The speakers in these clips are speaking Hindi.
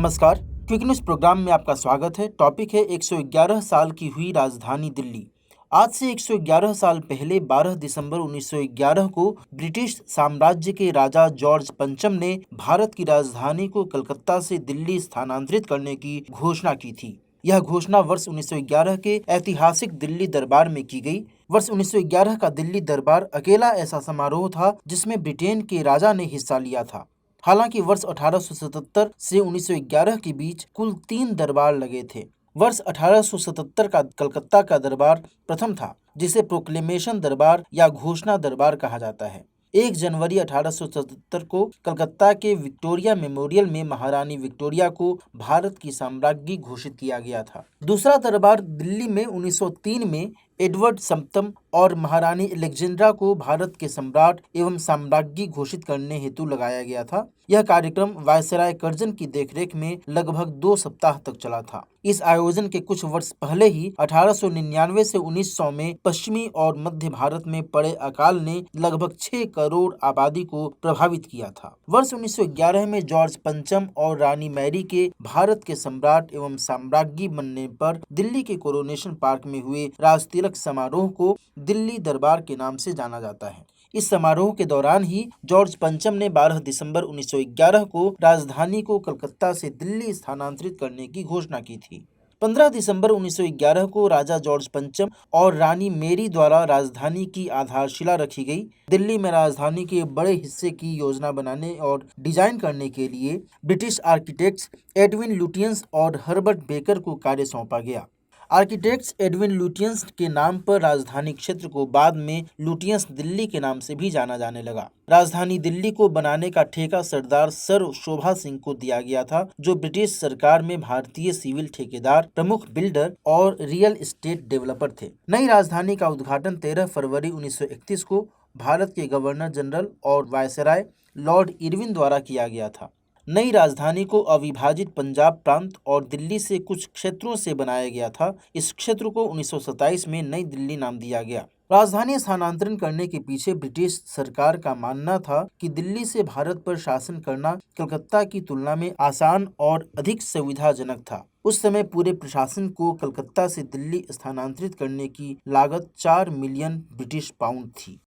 नमस्कार, क्विक न्यूज प्रोग्राम में आपका स्वागत है। टॉपिक है 111 साल की हुई राजधानी दिल्ली। आज से 111 साल पहले 12 दिसंबर 1911 को ब्रिटिश साम्राज्य के राजा जॉर्ज पंचम ने भारत की राजधानी को कलकत्ता से दिल्ली स्थानांतरित करने की घोषणा की थी। यह घोषणा वर्ष 1911 के ऐतिहासिक दिल्ली दरबार में की गई। वर्ष 1911 का दिल्ली दरबार अकेला ऐसा समारोह था जिसमें ब्रिटेन के राजा ने हिस्सा लिया था। हालांकि वर्ष 1877 से 1911 के बीच कुल 3 दरबार लगे थे। वर्ष 1877 का कलकत्ता का दरबार प्रथम था, जिसे प्रोक्लेमेशन दरबार या घोषणा दरबार कहा जाता है। 1 जनवरी 1877 को कलकत्ता के विक्टोरिया मेमोरियल में महारानी विक्टोरिया को भारत की साम्राज्ञी घोषित किया गया था। दूसरा दरबार दिल्ली में 1903 में एडवर्ड सप्तम और महारानी अलेक्जेंड्रा को भारत के सम्राट एवं साम्राज्ञी घोषित करने हेतु लगाया गया था। यह कार्यक्रम वायसराय कर्जन की देखरेख में लगभग 2 सप्ताह तक चला था। इस आयोजन के कुछ वर्ष पहले ही 1899 से 1900 में पश्चिमी और मध्य भारत में पड़े अकाल ने लगभग 6 करोड़ आबादी को प्रभावित किया था। वर्ष 1911 में जॉर्ज पंचम और रानी मैरी के भारत के सम्राट एवं साम्राज्ञी बनने पर दिल्ली के कोरोनेशन पार्क में हुए राजतिलक समारोह को दिल्ली दरबार के नाम से जाना जाता है। इस समारोह के दौरान ही जॉर्ज पंचम ने 12 दिसंबर 1911 को राजधानी को कलकत्ता से दिल्ली स्थानांतरित करने की घोषणा की थी। 15 दिसंबर 1911 को राजा जॉर्ज पंचम और रानी मेरी द्वारा राजधानी की आधारशिला रखी गई। दिल्ली में राजधानी के बड़े हिस्से की योजना बनाने और डिजाइन करने के लिए ब्रिटिश आर्किटेक्ट्स एडविन लुटियंस और हर्बर्ट बेकर को कार्य सौंपा गया। आर्किटेक्ट्स एडविन लुटियंस के नाम पर राजधानी क्षेत्र को बाद में लुटियंस दिल्ली के नाम से भी जाना जाने लगा। राजधानी दिल्ली को बनाने का ठेका सरदार सर शोभा सिंह को दिया गया था, जो ब्रिटिश सरकार में भारतीय सिविल ठेकेदार, प्रमुख बिल्डर और रियल एस्टेट डेवलपर थे। नई राजधानी का उद्घाटन 13 फरवरी 1931 को भारत के गवर्नर जनरल और वायसराय लॉर्ड इरविन द्वारा किया गया था। नई राजधानी को अविभाजित पंजाब प्रांत और दिल्ली से कुछ क्षेत्रों से बनाया गया था। इस क्षेत्र को 1927 में नई दिल्ली नाम दिया गया। राजधानी स्थानांतरण करने के पीछे ब्रिटिश सरकार का मानना था कि दिल्ली से भारत पर शासन करना कलकत्ता की तुलना में आसान और अधिक सुविधाजनक था। उस समय पूरे प्रशासन को कलकत्ता से दिल्ली स्थानांतरित करने की लागत 4 मिलियन ब्रिटिश पाउंड थी।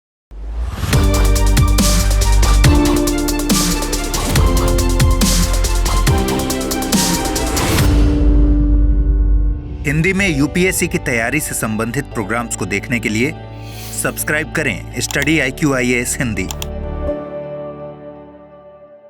हिंदी में यूपीएससी की तैयारी से संबंधित प्रोग्राम्स को देखने के लिए सब्सक्राइब करें स्टडी IQ IAS हिंदी।